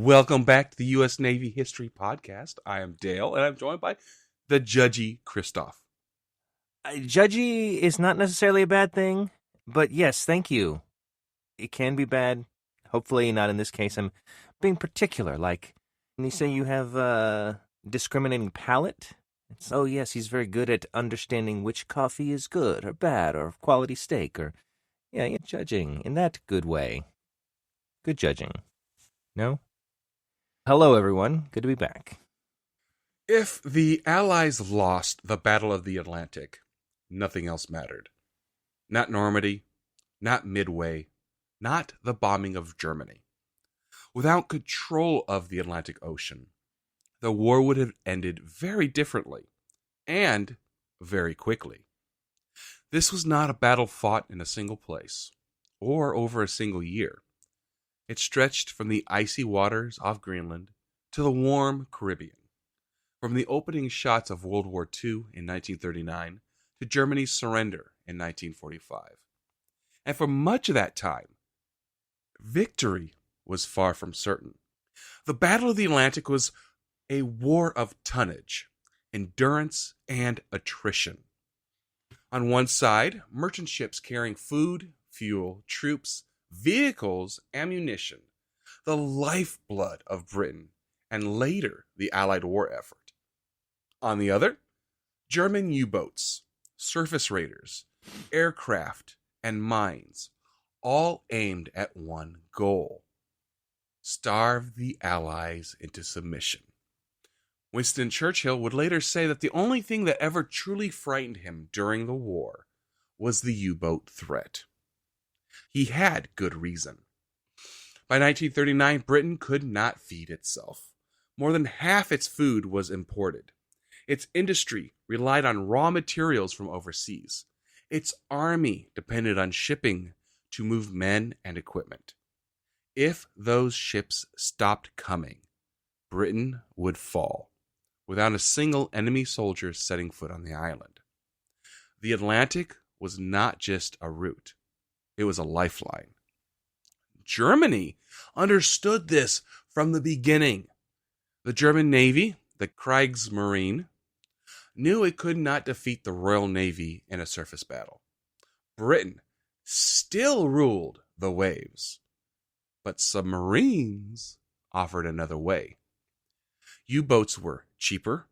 Welcome back to the U.S. Navy History Podcast. I am Dale, and I'm joined by the judgy Christoph. Judgy is not necessarily a bad thing, but yes, thank you. It can be bad. Hopefully not in this case. I'm being particular. Like, when you say you have a discriminating palate, oh yes, he's very good at understanding which coffee is good or bad or quality steak or, yeah, judging in that good way. Good judging. No? Hello, everyone. Good to be back. If the Allies lost the Battle of the Atlantic, nothing else mattered. Not Normandy, not Midway, not the bombing of Germany. Without control of the Atlantic Ocean, the war would have ended very differently, and very quickly. This was not a battle fought in a single place, or over a single year. It stretched from the icy waters off Greenland to the warm Caribbean, from the opening shots of World War II in 1939 to Germany's surrender in 1945. And for much of that time, victory was far from certain. The Battle of the Atlantic was a war of tonnage, endurance, and attrition. On one side, merchant ships carrying food, fuel, troops, vehicles, ammunition, the lifeblood of Britain, and later the Allied war effort. On the other, German U-boats, surface raiders, aircraft, and mines, all aimed at one goal: starve the Allies into submission. Winston Churchill would later say that the only thing that ever truly frightened him during the war was the U-boat threat. He had good reason. By 1939, Britain could not feed itself. More than half its food was imported. Its industry relied on raw materials from overseas. Its army depended on shipping to move men and equipment. If those ships stopped coming, Britain would fall, without a single enemy soldier setting foot on the island. The Atlantic was not just a route, it was a lifeline. Germany understood this from the beginning. The German Navy, the Kriegsmarine, knew it could not defeat the Royal Navy in a surface battle. Britain still ruled the waves, but submarines offered another way. U-boats were cheaper,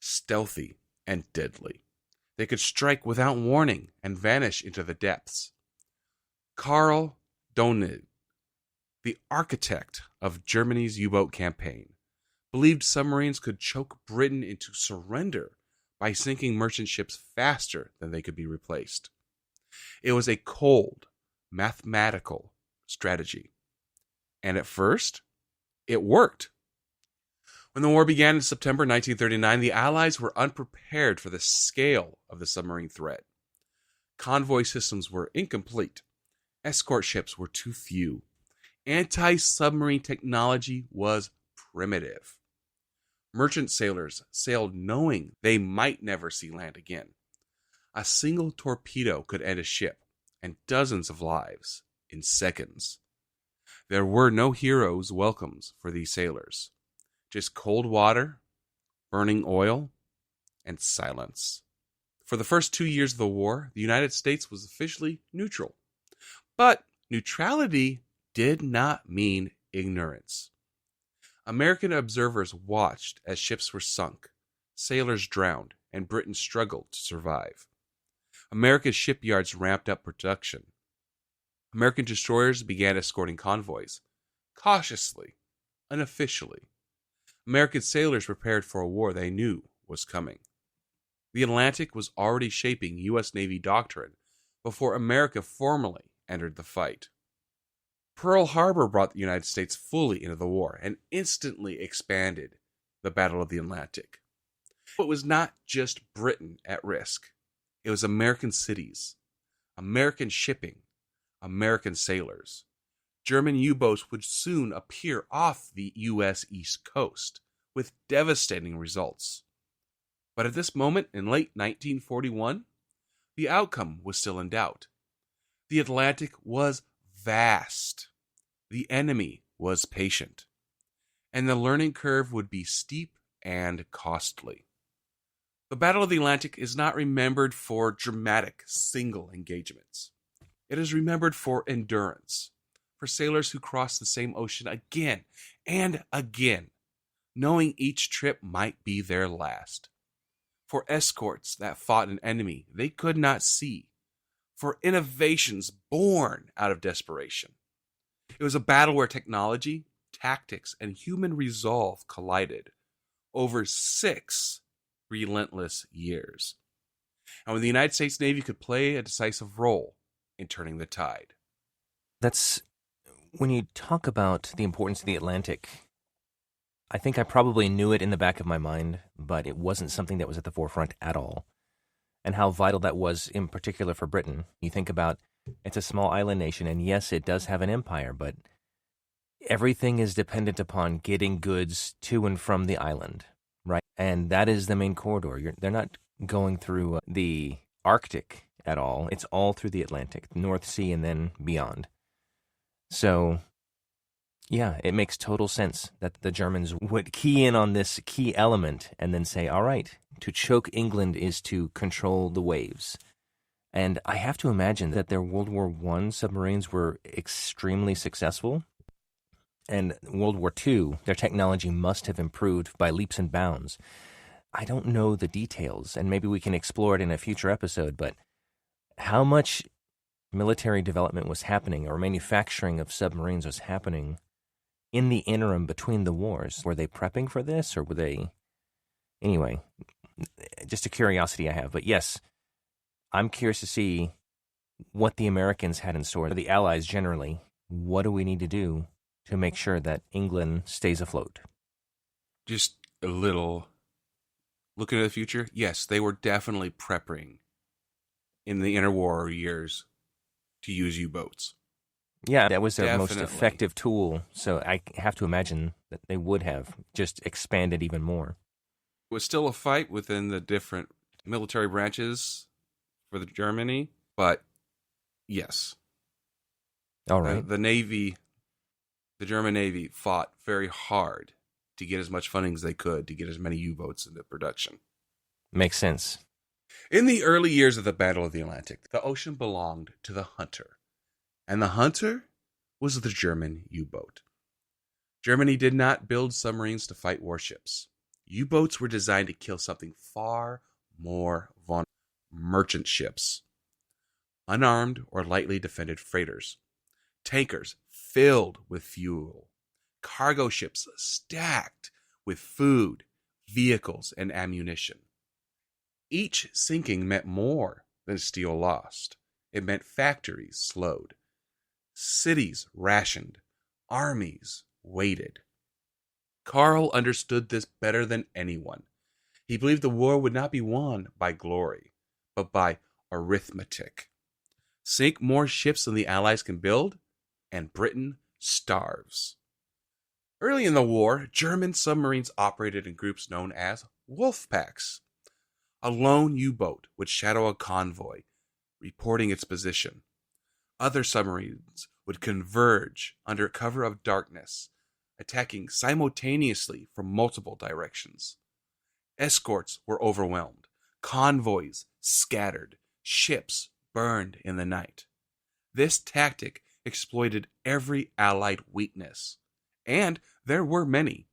stealthy, and deadly. They could strike without warning and vanish into the depths. Karl Donner, the architect of Germany's U-boat campaign, believed submarines could choke Britain into surrender by sinking merchant ships faster than they could be replaced. It was a cold, mathematical strategy. And at first, it worked. When the war began in September 1939, the Allies were unprepared for the scale of the submarine threat. Convoy systems were incomplete. Escort ships were too few. Anti-submarine technology was primitive. Merchant sailors sailed knowing they might never see land again. A single torpedo could end a ship and dozens of lives in seconds. There were no heroes' welcomes for these sailors. Just cold water, burning oil, and silence. For the first 2 years of the war, the United States was officially neutral. But neutrality did not mean ignorance. American observers watched as ships were sunk, sailors drowned, and Britain struggled to survive. America's shipyards ramped up production. American destroyers began escorting convoys, cautiously, unofficially. American sailors prepared for a war they knew was coming. The Atlantic was already shaping U.S. Navy doctrine before America formally entered the fight. Pearl Harbor brought the United States fully into the war and instantly expanded the Battle of the Atlantic. It was not just Britain at risk. It was American cities, American shipping, American sailors. German U-boats would soon appear off the U.S. East Coast, with devastating results. But at this moment in late 1941, the outcome was still in doubt. The Atlantic was vast. The enemy was patient. and the learning curve would be steep and costly. The Battle of the Atlantic is not remembered for dramatic single engagements. It is remembered for endurance, for sailors who crossed the same ocean again and again, knowing each trip might be their last, for escorts that fought an enemy they could not see, for innovations born out of desperation. It was a battle where technology, tactics, and human resolve collided over 6 relentless years. And when the United States Navy could play a decisive role in turning the tide. That's when you talk about the importance of the Atlantic. I think I probably knew it in the back of my mind, but it wasn't something that was at the forefront at all. And how vital that was in particular for Britain. You think about it's a small island nation, and yes, it does have an empire, but everything is dependent upon getting goods to and from the island, right? And that is the main corridor. They're not going through the Arctic at all. It's all through the Atlantic, North Sea, and then beyond. So, yeah, it makes total sense that the Germans would key in on this key element and then say, all right, to choke England is to control the waves. And I have to imagine that their World War I submarines were extremely successful. And World War II, their technology must have improved by leaps and bounds. I don't know the details, and maybe we can explore it in a future episode, but how much military development was happening or manufacturing of submarines was happening in the interim between the wars? Were they prepping for this, or were they... Anyway, just a curiosity I have. But yes, I'm curious to see what the Americans had in store, the Allies generally. What do we need to do to make sure that England stays afloat? Just a little looking at the future. Yes, they were definitely prepping in the interwar years to use U-boats. Yeah, that was their most Definitely. effective tool. So I have to imagine that they would have just expanded even more. It was still a fight within the different military branches for the Germany, but yes. All right. The Navy, the German Navy fought very hard to get as much funding as they could to get as many U-boats into production. Makes sense. In the early years of the Battle of the Atlantic, the ocean belonged to the hunter, and the hunter was the German U-boat. Germany did not build submarines to fight warships. U-boats were designed to kill something far more vulnerable: merchant ships, unarmed or lightly defended freighters, tankers filled with fuel, cargo ships stacked with food, vehicles, and ammunition. Each sinking meant more than steel lost. It meant factories slowed, cities rationed, armies waited. Karl understood this better than anyone. He believed the war would not be won by glory, but by arithmetic. Sink more ships than the Allies can build, and Britain starves. Early in the war, German submarines operated in groups known as wolf packs. A lone U-boat would shadow a convoy, reporting its position. Other submarines would converge under cover of darkness, attacking simultaneously from multiple directions. Escorts were overwhelmed, convoys scattered, ships burned in the night. This tactic exploited every Allied weakness, and there were many.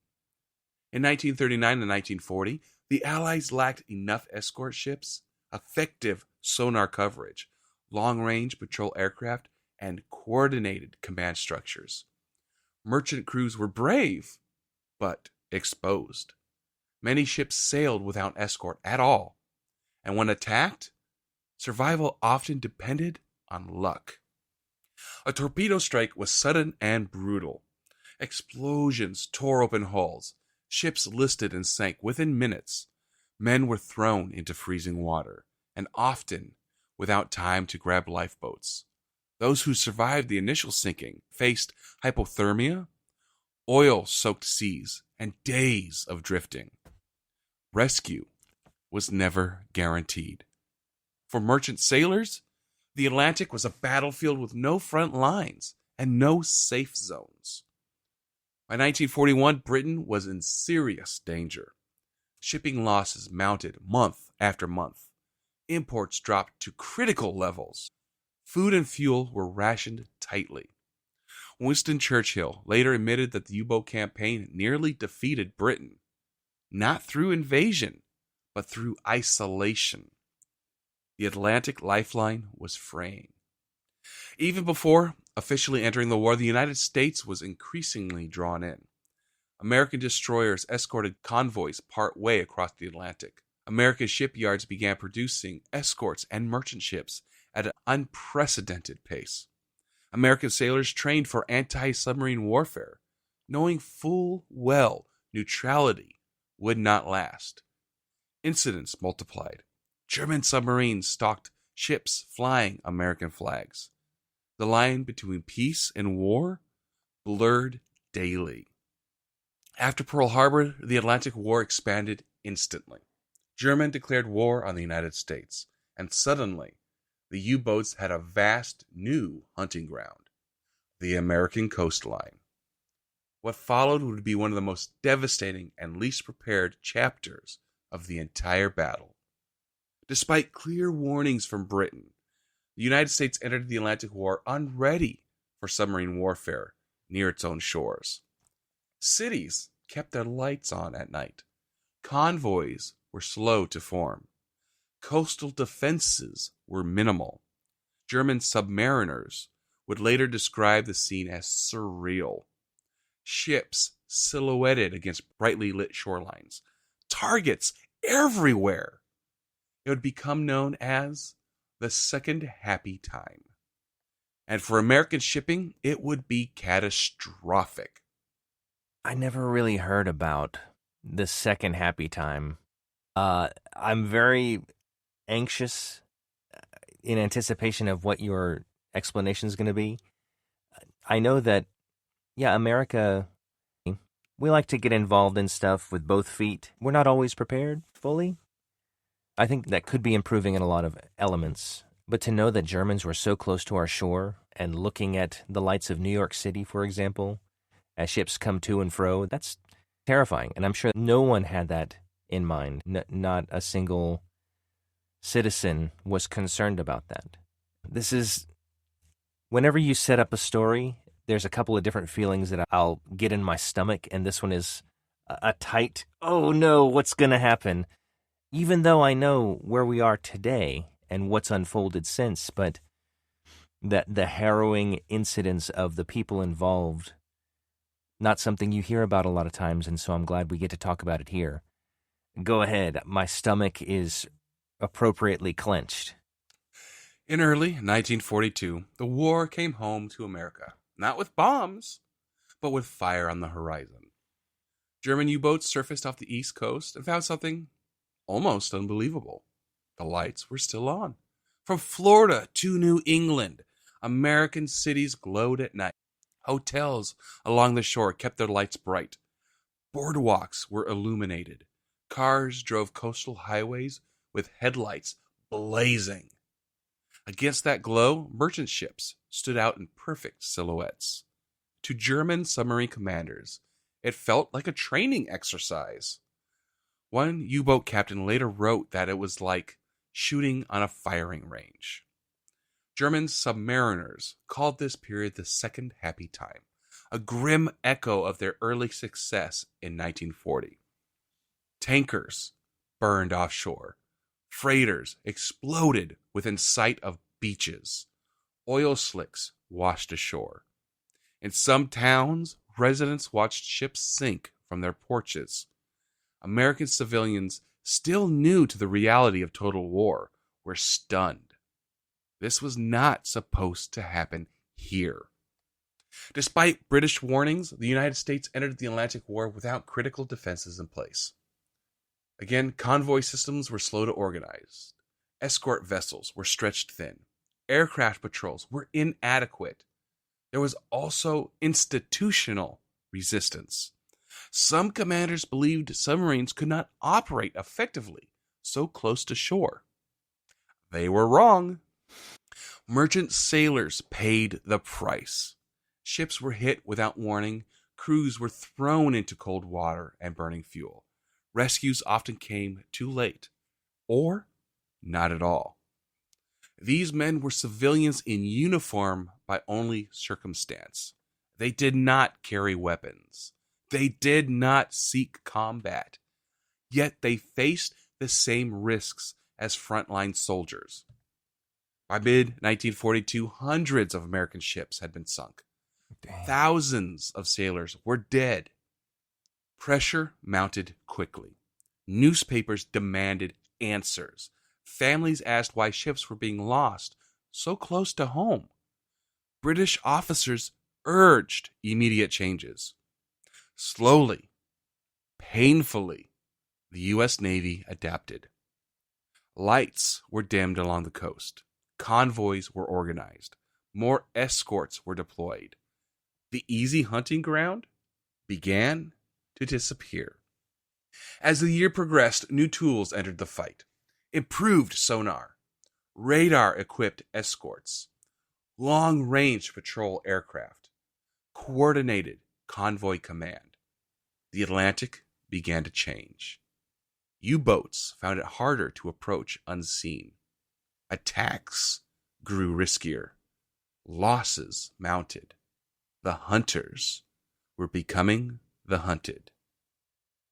In 1939 and 1940, the Allies lacked enough escort ships, effective sonar coverage, long-range patrol aircraft, and coordinated command structures. Merchant crews were brave, but exposed. Many ships sailed without escort at all, and when attacked, survival often depended on luck. A torpedo strike was sudden and brutal. Explosions tore open hulls. Ships listed and sank within minutes. Men were thrown into freezing water, and often without time to grab lifeboats. Those who survived the initial sinking faced hypothermia, oil-soaked seas, and days of drifting. Rescue was never guaranteed. For merchant sailors, the Atlantic was a battlefield with no front lines and no safe zones. By 1941, Britain was in serious danger. Shipping losses mounted month after month. Imports dropped to critical levels. Food and fuel were rationed tightly. Winston Churchill later admitted that the U-boat campaign nearly defeated Britain, not through invasion, but through isolation. The Atlantic lifeline was fraying. Even before officially entering the war, the United States was increasingly drawn in. American destroyers escorted convoys part way across the Atlantic. American shipyards began producing escorts and merchant ships at an unprecedented pace. American sailors trained for anti-submarine warfare, knowing full well neutrality would not last. Incidents multiplied. German submarines stalked ships flying American flags. The line between peace and war blurred daily. After Pearl Harbor, the Atlantic War expanded instantly. Germany declared war on the United States, and suddenly, the U-boats had a vast new hunting ground, the American coastline. What followed would be one of the most devastating and least prepared chapters of the entire battle. Despite clear warnings from Britain, the United States entered the Atlantic War unready for submarine warfare near its own shores. Cities kept their lights on at night. Convoys were slow to form. Coastal defenses were minimal. German submariners would later describe the scene as surreal. Ships silhouetted against brightly lit shorelines. Targets everywhere. It would become known as the Second Happy Time. And for American shipping, it would be catastrophic. I never really heard about the Second Happy Time. I'm very anxious in anticipation of what your explanation is going to be. I know that, America, we like to get involved in stuff with both feet. We're not always prepared fully. I think that could be improving in a lot of elements. But to know that Germans were so close to our shore and looking at the lights of New York City, for example, as ships come to and fro, that's terrifying. And I'm sure no one had that in mind. Not a single citizen was concerned about that. This is, whenever you set up a story, there's a couple of different feelings that I'll get in my stomach, and this one is a tight, oh no, what's going to happen? Even though I know where we are today and what's unfolded since, but that the harrowing incidents of the people involved, not something you hear about a lot of times, and so I'm glad we get to talk about it here. Go ahead. My stomach is appropriately clenched. In early 1942, the war came home to America, not with bombs, but with fire on the horizon. German U-boats surfaced off the East Coast and found something almost unbelievable. The lights were still on. From Florida to New England, American cities glowed at night. Hotels along the shore kept their lights bright. Boardwalks were illuminated. Cars drove coastal highways with headlights blazing. Against that glow, merchant ships stood out in perfect silhouettes. To German submarine commanders, it felt like a training exercise. One U-boat captain later wrote that it was like shooting on a firing range. German submariners called this period the Second Happy Time, a grim echo of their early success in 1940. Tankers burned offshore. Freighters exploded within sight of beaches. Oil slicks washed ashore. In some towns, residents watched ships sink from their porches. American civilians, still new to the reality of total war, were stunned. This was not supposed to happen here. Despite British warnings, the United States entered the Atlantic War without critical defenses in place. Again, convoy systems were slow to organize. Escort vessels were stretched thin. Aircraft patrols were inadequate. There was also institutional resistance. Some commanders believed submarines could not operate effectively so close to shore. They were wrong. Merchant sailors paid the price. Ships were hit without warning. crews were thrown into cold water and burning fuel. Rescues often came too late, or not at all. These men were civilians in uniform by only circumstance. They did not carry weapons. They did not seek combat. Yet they faced the same risks as frontline soldiers. By mid-1942, hundreds of American ships had been sunk. Dang. Thousands of sailors were dead. Pressure mounted quickly. Newspapers demanded answers. Families asked why ships were being lost so close to home. British officers urged immediate changes. Slowly, painfully, the U.S. Navy adapted. Lights were dimmed along the coast. Convoys were organized. More escorts were deployed. The easy hunting ground began to disappear. As the year progressed, new tools entered the fight. Improved sonar, radar-equipped escorts, long-range patrol aircraft, coordinated convoy command. The Atlantic began to change. U-boats found it harder to approach unseen. Attacks grew riskier. Losses mounted. The hunters were becoming the hunted.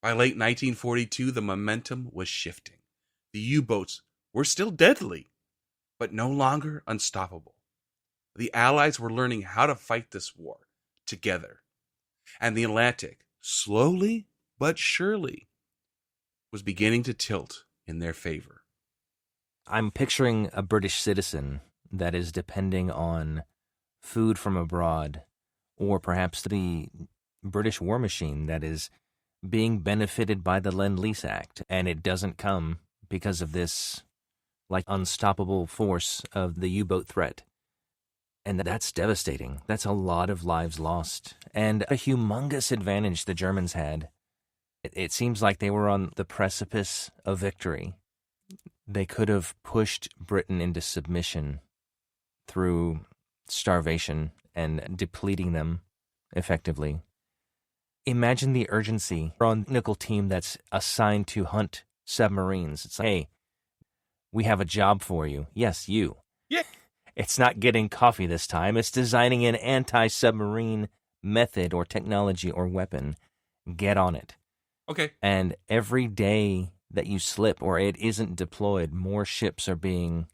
By late 1942, the momentum was shifting. The U-boats were still deadly, but no longer unstoppable. The Allies were learning how to fight this war together. And the Atlantic, slowly but surely, was beginning to tilt in their favor. I'm picturing a British citizen that is depending on food from abroad, or perhaps the British war machine that is being benefited by the Lend-Lease Act, and it doesn't come because of this unstoppable force of the U-boat threat. And that's devastating. That's a lot of lives lost, and a humongous advantage the Germans had. It seems like they were on the precipice of victory. They could have pushed Britain into submission through starvation and depleting them effectively. Imagine the urgency on the Nickel team that's assigned to hunt submarines. It's like, hey, we have a job for you. Yes, you. Yeah. It's not getting coffee this time. It's designing an anti-submarine method or technology or weapon. Get on it. Okay. And every day that you slip or it isn't deployed, more ships are being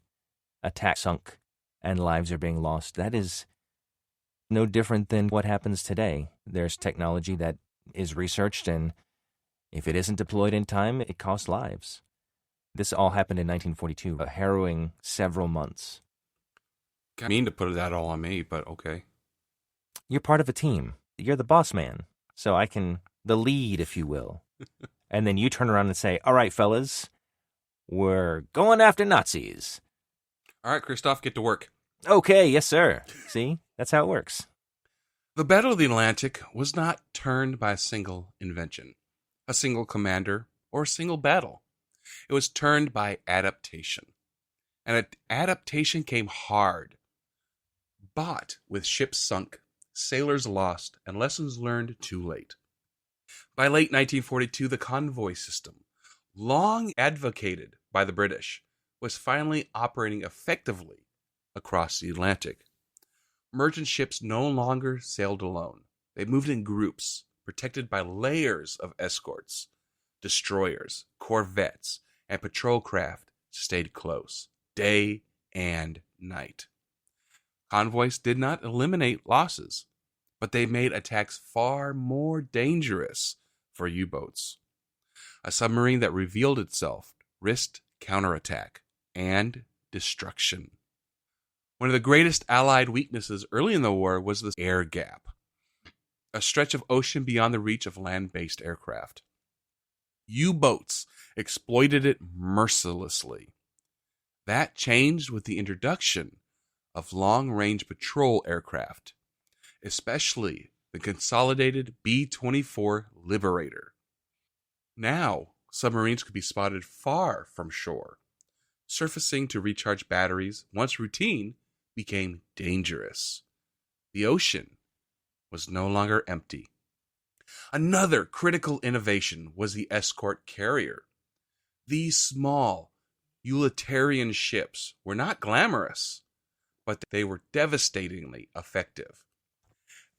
attacked, sunk, and lives are being lost. That is no different than what happens today. There's technology that is researched, and if it isn't deployed in time, it costs lives. This all happened in 1942, a harrowing several months. I mean to put that all on me, but okay. You're part of a team. You're the boss man, so I can, the lead, if you will. And then you turn around and say, all right, fellas, we're going after Nazis. All right, Christoph, get to work. Okay, yes, sir. See, that's how it works. The Battle of the Atlantic was not turned by a single invention, a single commander, or a single battle. It was turned by adaptation. And adaptation came hard. Bought with ships sunk, sailors lost, and lessons learned too late. By late 1942, the convoy system, long advocated by the British, was finally operating effectively across the Atlantic. Merchant ships no longer sailed alone. They moved in groups, protected by layers of escorts. Destroyers, corvettes, and patrol craft stayed close, day and night. Convoys did not eliminate losses, but they made attacks far more dangerous for U-boats. A submarine that revealed itself risked counterattack and destruction. One of the greatest Allied weaknesses early in the war was the air gap, a stretch of ocean beyond the reach of land-based aircraft. U-boats exploited it mercilessly. That changed with the introduction of long-range patrol aircraft, especially the consolidated B-24 Liberator. Now, submarines could be spotted far from shore. Surfacing to recharge batteries, once routine, became dangerous. The ocean was no longer empty. Another critical innovation was the escort carrier. These small, utilitarian ships were not glamorous, but they were devastatingly effective.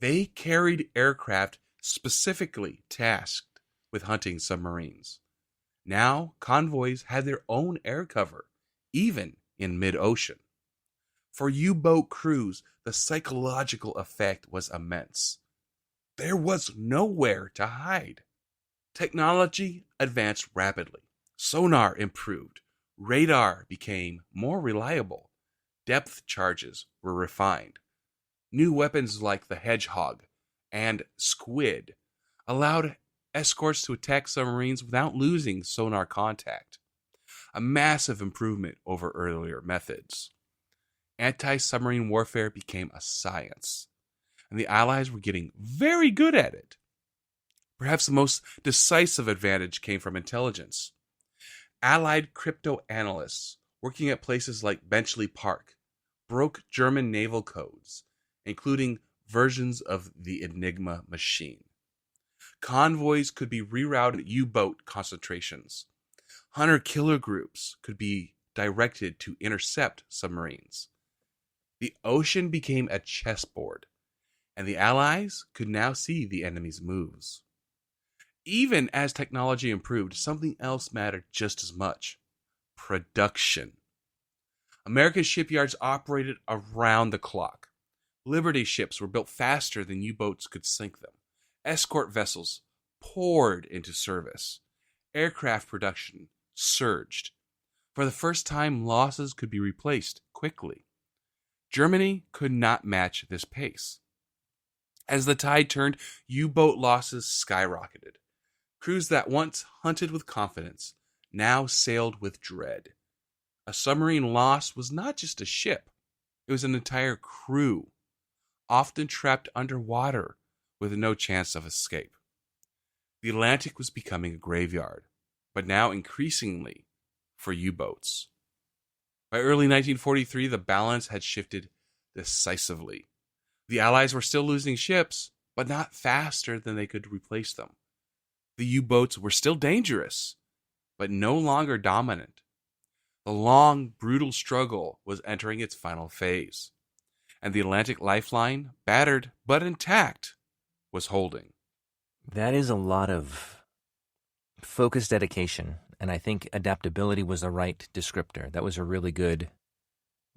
They carried aircraft specifically tasked with hunting submarines. Now, convoys had their own air cover, even in mid-ocean. For U-boat crews, the psychological effect was immense. There was nowhere to hide. Technology advanced rapidly. Sonar improved. Radar became more reliable. Depth charges were refined. New weapons like the Hedgehog and Squid allowed escorts to attack submarines without losing sonar contact. A massive improvement over earlier methods. Anti-submarine warfare became a science, and the Allies were getting very good at it. Perhaps the most decisive advantage came from intelligence. Allied crypto analysts working at places like Bletchley Park broke German naval codes, including versions of the Enigma machine. Convoys could be rerouted at U-boat concentrations. Hunter-killer groups could be directed to intercept submarines. The ocean became a chessboard, and the Allies could now see the enemy's moves. Even as technology improved, something else mattered just as much: production. American shipyards operated around the clock. Liberty ships were built faster than U-boats could sink them. Escort vessels poured into service. Aircraft production surged. For the first time, losses could be replaced quickly. Germany could not match this pace. As the tide turned, U-boat losses skyrocketed. Crews that once hunted with confidence now sailed with dread. A submarine loss was not just a ship, it was an entire crew, often trapped underwater with no chance of escape. The Atlantic was becoming a graveyard, but now increasingly for U-boats. By early 1943, the balance had shifted decisively. The Allies were still losing ships, but not faster than they could replace them. The U-boats were still dangerous, but no longer dominant. The long, brutal struggle was entering its final phase, and the Atlantic lifeline, battered but intact, was holding. That is a lot of focused dedication, and I think adaptability was the right descriptor. That was a really good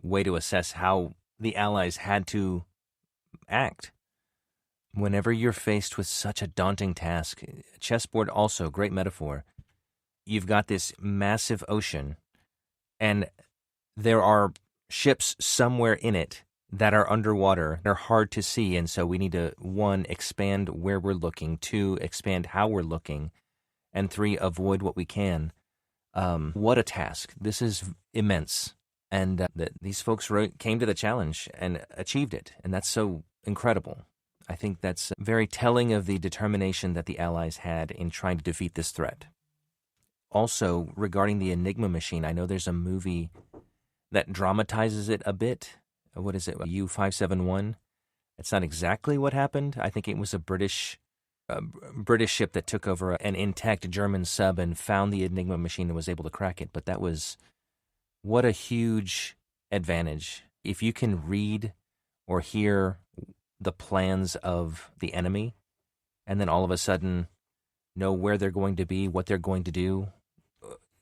way to assess how the Allies had to act. Whenever you're faced with such a daunting task, chessboard also, great metaphor. You've got this massive ocean, and there are ships somewhere in it that are underwater. They're hard to see, and so we need to, 1, expand where we're looking, 2, expand how we're looking, and 3, avoid what we can. What a task. This is immense. And these folks came to the challenge and achieved it, and that's so incredible. I think that's very telling of the determination that the Allies had in trying to defeat this threat. Also, regarding the Enigma machine, I know there's a movie that dramatizes it a bit. What is it, U-571? It's not exactly what happened. I think it was a British ship that took over an intact German sub and found the Enigma machine and was able to crack it. But that was, what a huge advantage. If you can read or hear the plans of the enemy, and then all of a sudden know where they're going to be, what they're going to do,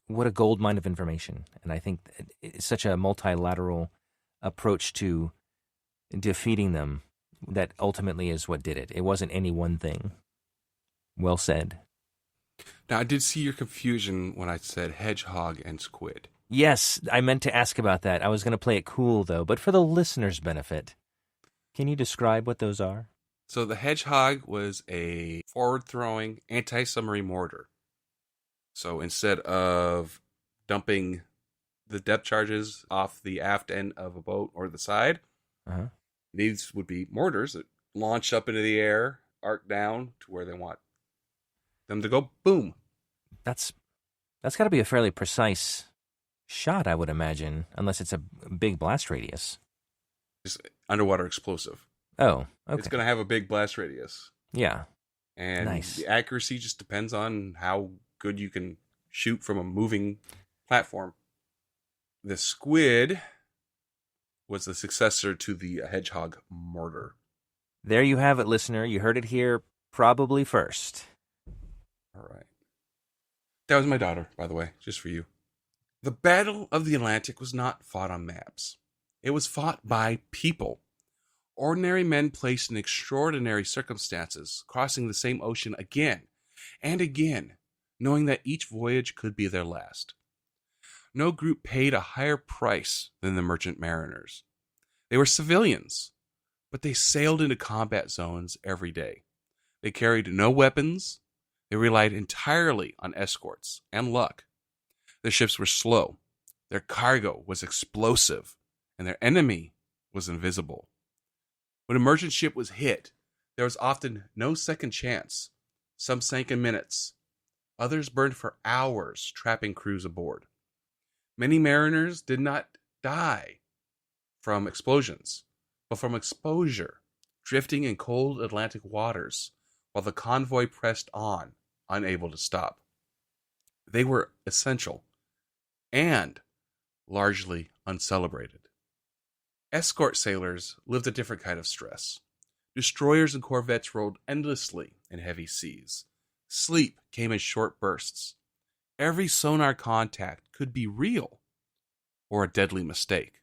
what a gold mine of information. And I think it's such a multilateral approach to defeating them that ultimately is what did it. It wasn't any one thing. Well said. Now, I did see your confusion when I said hedgehog and squid. Yes, I meant to ask about that. I was going to play it cool, though, but for the listeners' benefit, can you describe what those are? So the hedgehog was a forward-throwing anti-submarine mortar. So instead of dumping the depth charges off the aft end of a boat or the side, these would be mortars that launch up into the air, arc down to where they want them to go. Boom. That's got to be a fairly precise shot, I would imagine, unless it's a big blast radius. It's underwater explosive. Oh, okay. It's going to have a big blast radius. Yeah. And Nice. the accuracy just depends on how good you can shoot from a moving platform. The squid was the successor to the hedgehog mortar. There you have it, listener. You heard it here probably first. All right. That was my daughter, by the way, just for you. The Battle of the Atlantic was not fought on maps. It was fought by people. Ordinary men placed in extraordinary circumstances, crossing the same ocean again and again, knowing that each voyage could be their last. No group paid a higher price than the merchant mariners. They were civilians, but they sailed into combat zones every day. They carried no weapons. They relied entirely on escorts and luck. The ships were slow. Their cargo was explosive, and their enemy was invisible. When a merchant ship was hit, there was often no second chance. Some sank in minutes. Others burned for hours, trapping crews aboard. Many mariners did not die from explosions, but from exposure, drifting in cold Atlantic waters while the convoy pressed on, unable to stop. They were essential and largely uncelebrated. Escort sailors lived a different kind of stress. Destroyers and corvettes rolled endlessly in heavy seas. Sleep came in short bursts. Every sonar contact could be real or a deadly mistake.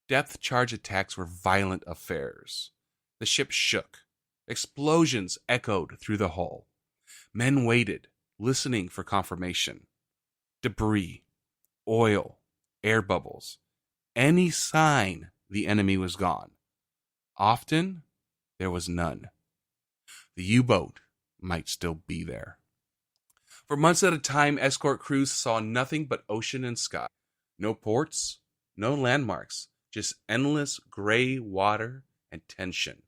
Depth charge attacks were violent affairs. The ship shook. Explosions echoed through the hull. Men waited, listening for confirmation. Debris, oil, air bubbles. Any sign the enemy was gone. Often, there was none. The U-boat might still be there. For months at a time, escort crews saw nothing but ocean and sky. No ports, no landmarks, just endless gray water and tension.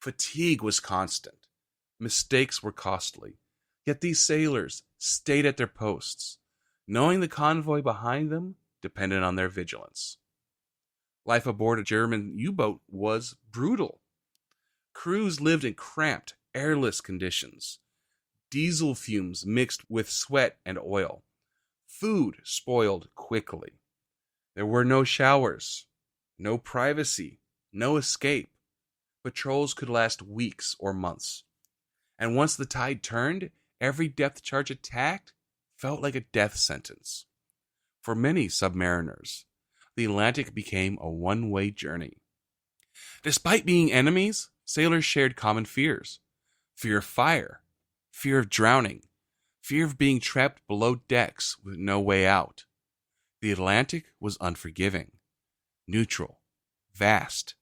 Fatigue was constant. Mistakes were costly. Yet these sailors stayed at their posts, knowing the convoy behind them depended on their vigilance. Life aboard a German U-boat was brutal. Crews lived in cramped, airless conditions. Diesel fumes mixed with sweat and oil. Food spoiled quickly. There were no showers, no privacy, no escape. Patrols could last weeks or months. And once the tide turned, every depth charge attack felt like a death sentence. For many submariners, the Atlantic became a one-way journey. Despite being enemies, sailors shared common fears. Fear of fire, fear of drowning, fear of being trapped below decks with no way out. The Atlantic was unforgiving, neutral, vast,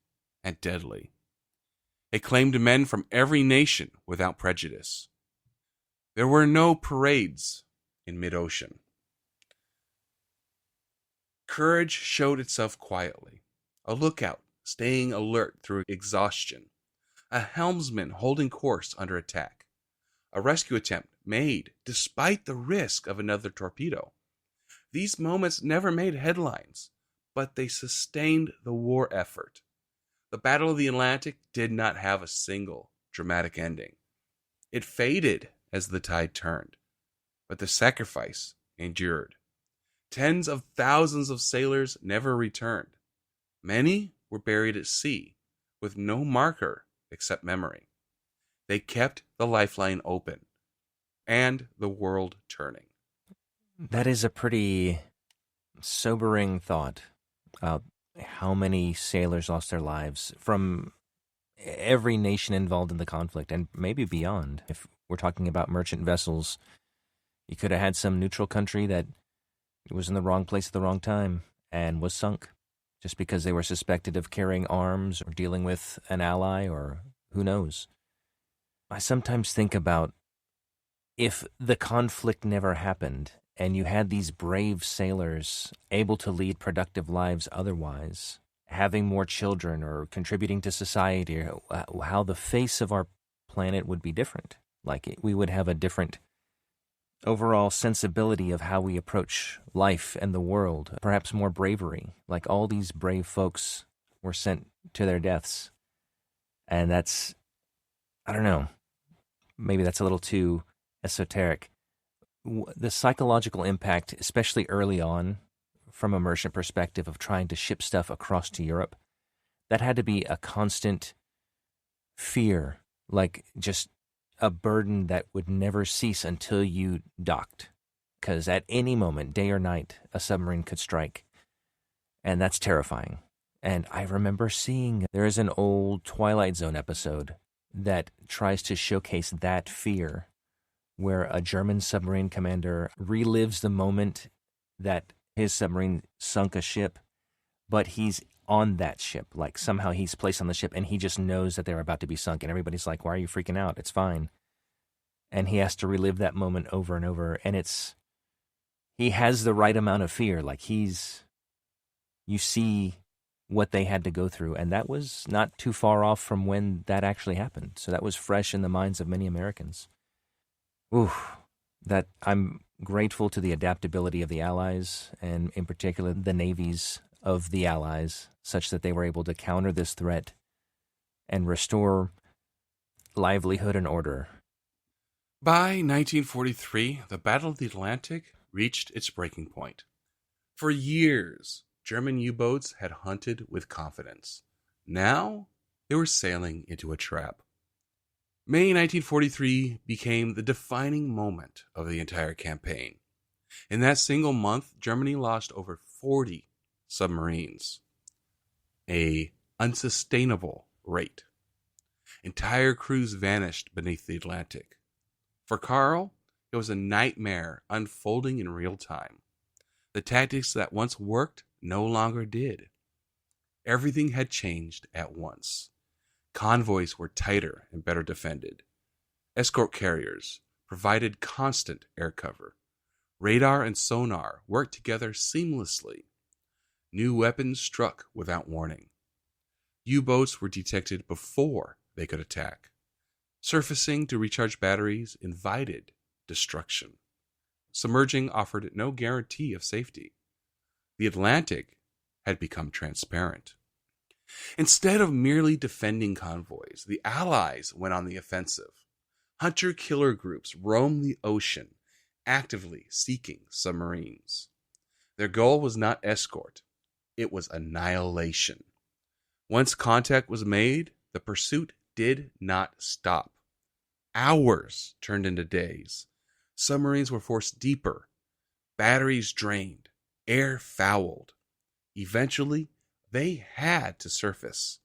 and deadly. It claimed men from every nation without prejudice. There were no parades in mid-ocean. Courage showed itself quietly. A lookout staying alert through exhaustion. A helmsman holding course under attack. A rescue attempt made despite the risk of another torpedo. These moments never made headlines, but they sustained the war effort. The Battle of the Atlantic did not have a single dramatic ending. It faded as the tide turned, but the sacrifice endured. Tens of thousands of sailors never returned. Many were buried at sea, with no marker except memory. They kept the lifeline open, and the world turning. That is a pretty sobering thought. How many sailors lost their lives from every nation involved in the conflict, and maybe beyond. If we're talking about merchant vessels, you could have had some neutral country that was in the wrong place at the wrong time and was sunk just because they were suspected of carrying arms or dealing with an ally, or who knows. I sometimes think about if the conflict never happened and you had these brave sailors able to lead productive lives otherwise, having more children or contributing to society, how the face of our planet would be different. Like we would have a different overall sensibility of how we approach life and the world, perhaps more bravery. Like all these brave folks were sent to their deaths. And that's, I don't know, maybe that's a little too esoteric. The psychological impact, especially early on, from a merchant perspective of trying to ship stuff across to Europe, that had to be a constant fear, like just a burden that would never cease until you docked. Because at any moment, day or night, a submarine could strike. And that's terrifying. And I remember seeing, there is an old Twilight Zone episode that tries to showcase that fear, where a German submarine commander relives the moment that his submarine sunk a ship, but he's on that ship. Like somehow he's placed on the ship and he just knows that they're about to be sunk. And everybody's like, why are you freaking out? It's fine. And he has to relive that moment over and over. And he has the right amount of fear. Like you see what they had to go through. And that was not too far off from when that actually happened. So that was fresh in the minds of many Americans. Ooh, that I'm grateful to the adaptability of the Allies, and in particular the navies of the Allies, such that they were able to counter this threat and restore livelihood and order. By 1943, the Battle of the Atlantic reached its breaking point. For years, German U-boats had hunted with confidence. Now, they were sailing into a trap. May 1943 became the defining moment of the entire campaign. In that single month, Germany lost over 40 submarines, an unsustainable rate. Entire crews vanished beneath the Atlantic. For Karl, it was a nightmare unfolding in real time. The tactics that once worked no longer did. Everything had changed at once. Convoys were tighter and better defended. Escort carriers provided constant air cover. Radar and sonar worked together seamlessly. New weapons struck without warning. U-boats were detected before they could attack. Surfacing to recharge batteries invited destruction. Submerging offered no guarantee of safety. The Atlantic had become transparent. Instead of merely defending convoys, the Allies went on the offensive. Hunter-killer groups roamed the ocean, actively seeking submarines. Their goal was not escort, it was annihilation. Once contact was made, the pursuit did not stop. Hours turned into days. Submarines were forced deeper, batteries drained, air fouled. Eventually, they had to surface.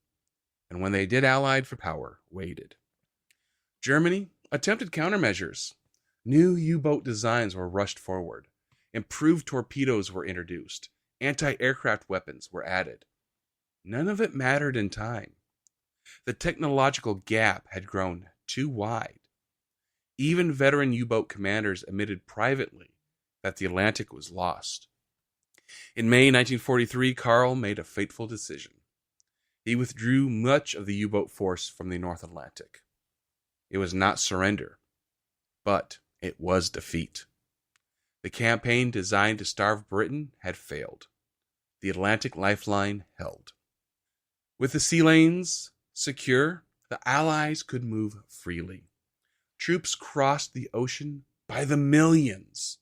And when they did, Allied power waited. Germany attempted countermeasures. New U-boat designs were rushed forward. Improved torpedoes were introduced. Anti-aircraft weapons were added. None of it mattered in time. The technological gap had grown too wide. Even veteran U-boat commanders admitted privately that the Atlantic was lost. In May 1943, Karl made a fateful decision. He withdrew much of the U-boat force from the North Atlantic. It was not surrender, but it was defeat. The campaign designed to starve Britain had failed. The Atlantic lifeline held. With the sea lanes secure, the Allies could move freely. Troops crossed the ocean by the millions.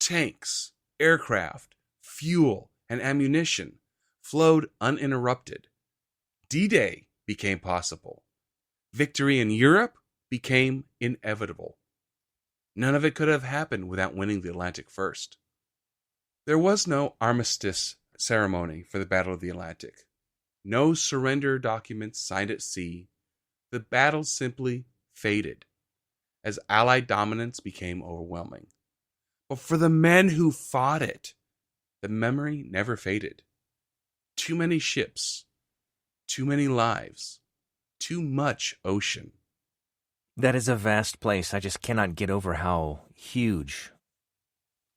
Tanks, aircraft, fuel, and ammunition flowed uninterrupted. D-Day became possible. Victory in Europe became inevitable. None of it could have happened without winning the Atlantic first. There was no armistice ceremony for the Battle of the Atlantic. No surrender documents signed at sea. The battle simply faded as Allied dominance became overwhelming. But for the men who fought it, the memory never faded. Too many ships, too many lives, too much ocean. That is a vast place. I just cannot get over how huge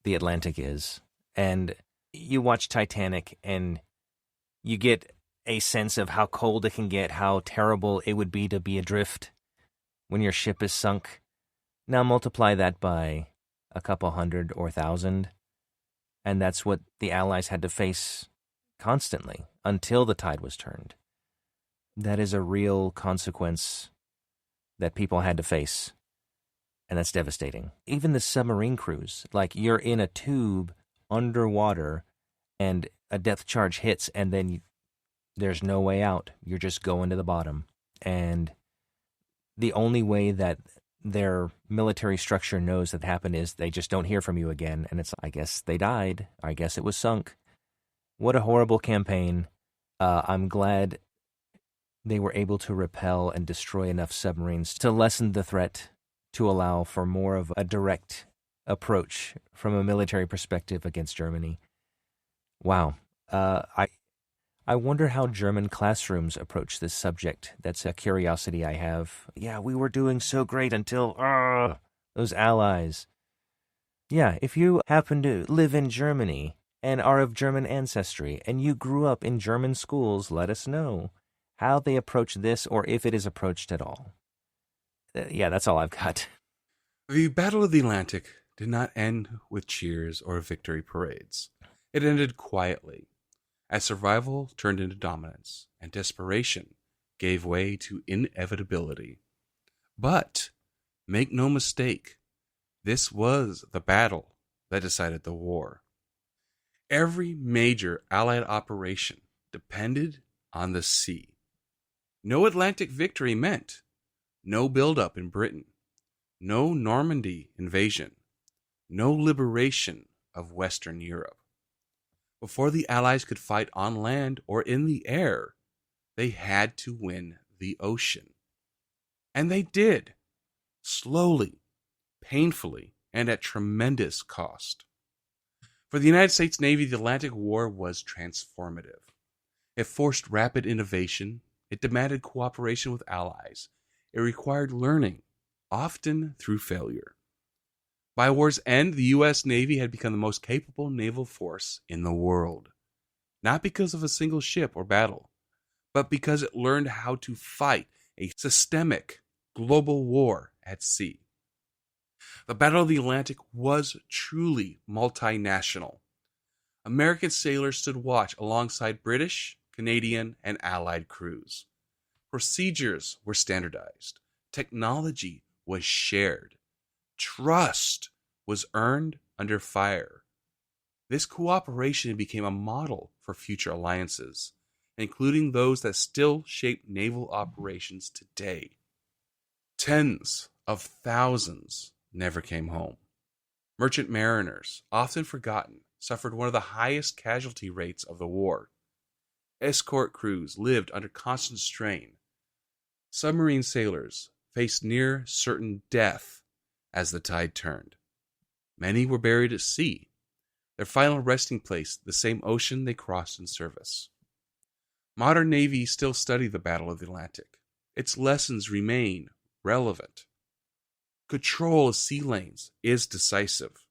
the Atlantic is. And you watch Titanic and you get a sense of how cold it can get, how terrible it would be to be adrift when your ship is sunk. Now multiply that by a couple hundred or 1,000, and that's what the Allies had to face constantly until the tide was turned. That is a real consequence that people had to face. and that's devastating. Even the submarine crews, like you're in a tube underwater and a depth charge hits and then there's no way out. You're just going to the bottom. And the only way that their military structure knows that happened is they just don't hear from you again. And it's, I guess they died. I guess it was sunk. What a horrible campaign. I'm glad they were able to repel and destroy enough submarines to lessen the threat, to allow for more of a direct approach from a military perspective against Germany. Wow. I wonder how German classrooms approach this subject. That's a curiosity I have. Yeah, we were doing so great until those allies. Yeah, if you happen to live in Germany and are of German ancestry and you grew up in German schools, let us know how they approach this or if it is approached at all. Yeah, that's all I've got. The Battle of the Atlantic did not end with cheers or victory parades. It ended quietly, as survival turned into dominance and desperation gave way to inevitability. But, make no mistake, this was the battle that decided the war. Every major Allied operation depended on the sea. No Atlantic victory meant no buildup in Britain, no Normandy invasion, no liberation of Western Europe. Before the Allies could fight on land or in the air, they had to win the ocean. And they did, slowly, painfully, and at tremendous cost. For the United States Navy, the Atlantic War was transformative. It forced rapid innovation, it demanded cooperation with allies, it required learning, often through failure. By war's end, the U.S. Navy had become the most capable naval force in the world, not because of a single ship or battle, but because it learned how to fight a systemic global war at sea. The Battle of the Atlantic was truly multinational. American sailors stood watch alongside British, Canadian, and Allied crews. Procedures were standardized. Technology was shared. Trust was earned under fire. This cooperation became a model for future alliances, including those that still shape naval operations today. Tens of thousands never came home. Merchant mariners, often forgotten, suffered one of the highest casualty rates of the war. Escort crews lived under constant strain. Submarine sailors faced near certain death as the tide turned. Many were buried at sea, their final resting place the same ocean they crossed in service. Modern navies still study the Battle of the Atlantic. Its lessons remain relevant. Control of sea lanes is decisive.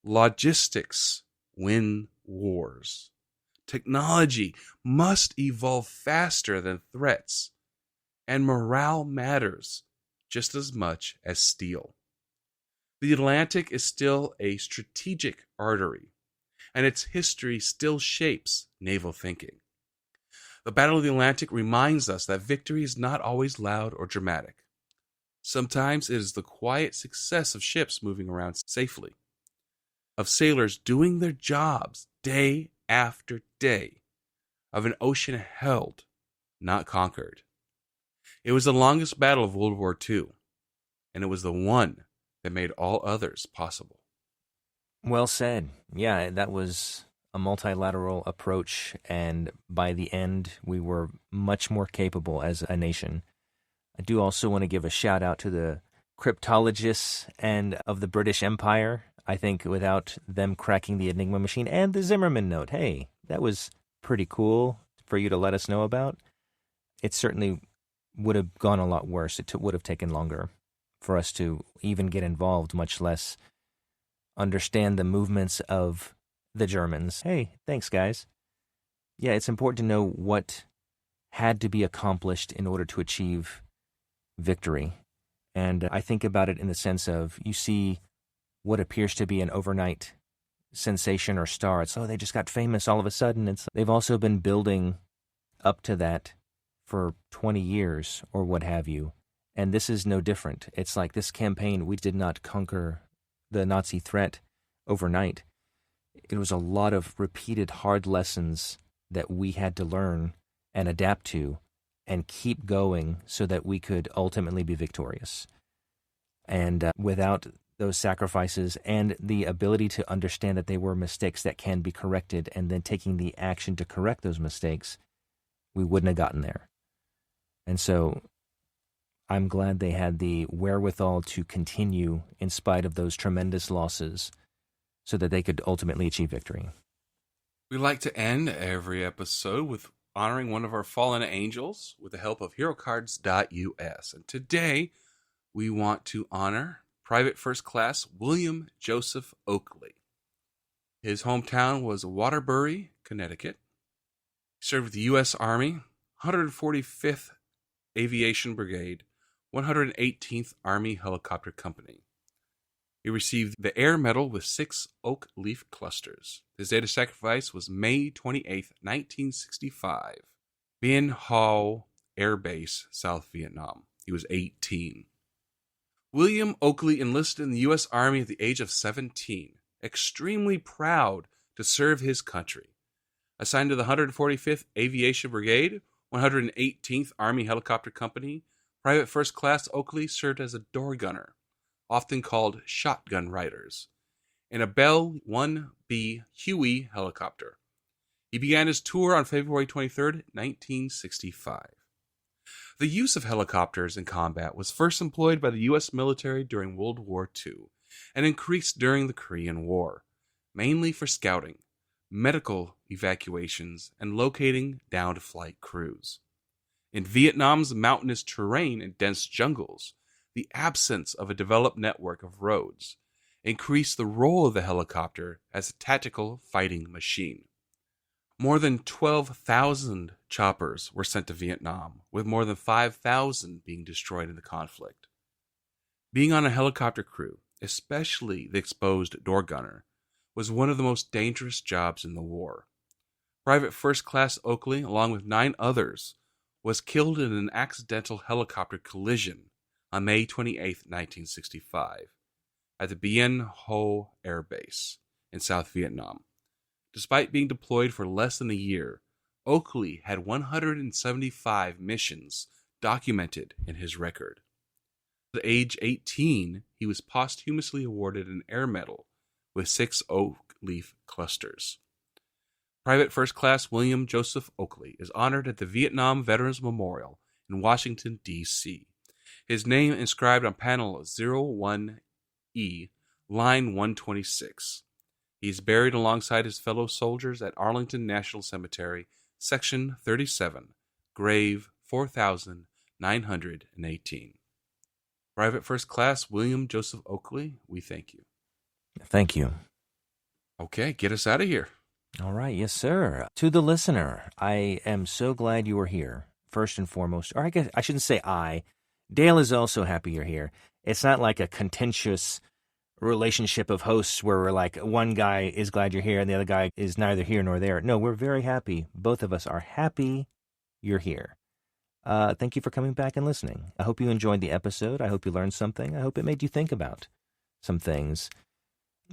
Logistics win wars. Technology must evolve faster than threats, and morale matters just as much as steel. The Atlantic is still a strategic artery, and its history still shapes naval thinking. The Battle of the Atlantic reminds us that victory is not always loud or dramatic. Sometimes it is the quiet success of ships moving around safely, of sailors doing their jobs day after day, of an ocean held, not conquered. It was the longest battle of World War II, and it was the one that made all others possible. Well said. Yeah, that was a multilateral approach, and by the end, we were much more capable as a nation. I do also want to give a shout out to the cryptologists and of the British Empire. I think without them cracking the Enigma machine and the Zimmerman note, hey, that was pretty cool for you to let us know about. It certainly would have gone a lot worse. It would have taken longer for us to even get involved, much less understand the movements of the Germans. Hey, thanks, guys. Yeah, it's important to know what had to be accomplished in order to achieve victory. And I think about it in the sense of you see what appears to be an overnight sensation or star. It's, oh, they just got famous all of a sudden. They've also been building up to that for 20 years or what have you. And this is no different. It's like this campaign, we did not conquer the Nazi threat overnight. It was a lot of repeated hard lessons that we had to learn and adapt to and keep going so that we could ultimately be victorious. And without those sacrifices and the ability to understand that they were mistakes that can be corrected and then taking the action to correct those mistakes, we wouldn't have gotten there. And so I'm glad they had the wherewithal to continue in spite of those tremendous losses so that they could ultimately achieve victory. We like to end every episode with honoring one of our fallen angels with the help of HeroCards.us. And today, we want to honor Private First Class William Joseph Oakley. His hometown was Waterbury, Connecticut. He served with the U.S. Army, 145th Aviation Brigade, 118th Army Helicopter Company. He received the Air Medal with 6 oak leaf clusters. His date of sacrifice was May 28, 1965. Bien Hoa Air Base, South Vietnam. He was 18. William Oakley enlisted in the U.S. Army at the age of 17, extremely proud to serve his country. Assigned to the 145th Aviation Brigade, 118th Army Helicopter Company, Private First Class Oakley served as a door gunner, often called shotgun riders, in a Bell 1B Huey helicopter. He began his tour on February 23, 1965. The use of helicopters in combat was first employed by the U.S. military during World War II and increased during the Korean War, mainly for scouting, medical evacuations, and locating downed flight crews. In Vietnam's mountainous terrain and dense jungles, the absence of a developed network of roads increased the role of the helicopter as a tactical fighting machine. More than 12,000 choppers were sent to Vietnam, with more than 5,000 being destroyed in the conflict. Being on a helicopter crew, especially the exposed door gunner, was one of the most dangerous jobs in the war. Private First Class Oakley, along with 9 others, was killed in an accidental helicopter collision on May 28, 1965, at the Bien Hoa Air Base in South Vietnam. Despite being deployed for less than a year, Oakley had 175 missions documented in his record. At age 18, he was posthumously awarded an Air Medal with 6 oak leaf clusters. Private First Class William Joseph Oakley is honored at the Vietnam Veterans Memorial in Washington, D.C. His name inscribed on panel 01E, line 126. He is buried alongside his fellow soldiers at Arlington National Cemetery, Section 37, grave 4918. Private First Class William Joseph Oakley, we thank you. Thank you. Okay, get us out of here. All right, yes, sir. To the listener, I am so glad you are here, first and foremost. Or I guess I shouldn't say I. Dale is also happy you're here. It's not like a contentious relationship of hosts where we're like, one guy is glad you're here and the other guy is neither here nor there. No, we're very happy. Both of us are happy you're here. Thank you for coming back and listening. I hope you enjoyed the episode. I hope you learned something. I hope it made you think about some things.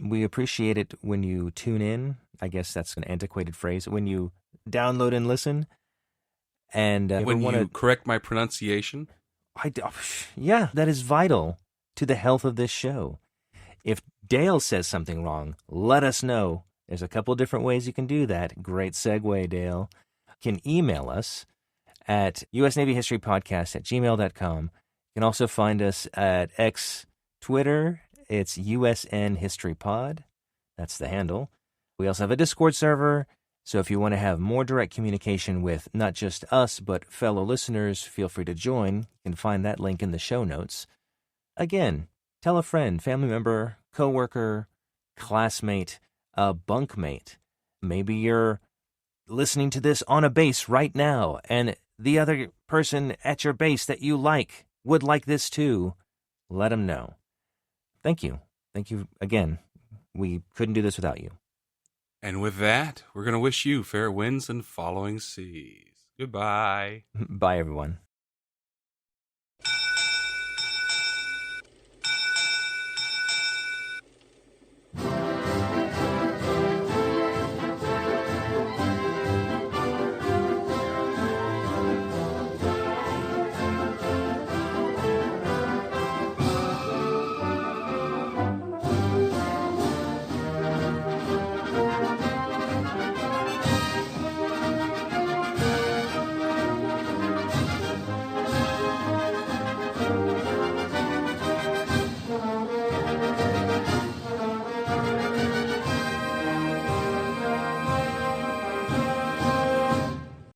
We appreciate it when you tune in. I guess that's an antiquated phrase. When you download and listen. And when you correct my pronunciation. Yeah, that is vital to the health of this show. If Dale says something wrong, let us know. There's a couple different ways you can do that. Great segue, Dale. You can email us at usnavyhistorypodcast@gmail.com. You can also find us at X Twitter. It's USN History Pod. That's the handle. We also have a Discord server. So if you want to have more direct communication with not just us, but fellow listeners, feel free to join. You can find that link in the show notes. Again, tell a friend, family member, coworker, classmate, a bunkmate. Maybe you're listening to this on a base right now, and the other person at your base that you like would like this too. Let them know. Thank you. Thank you again. We couldn't do this without you. And with that, we're going to wish you fair winds and following seas. Goodbye. Bye, everyone.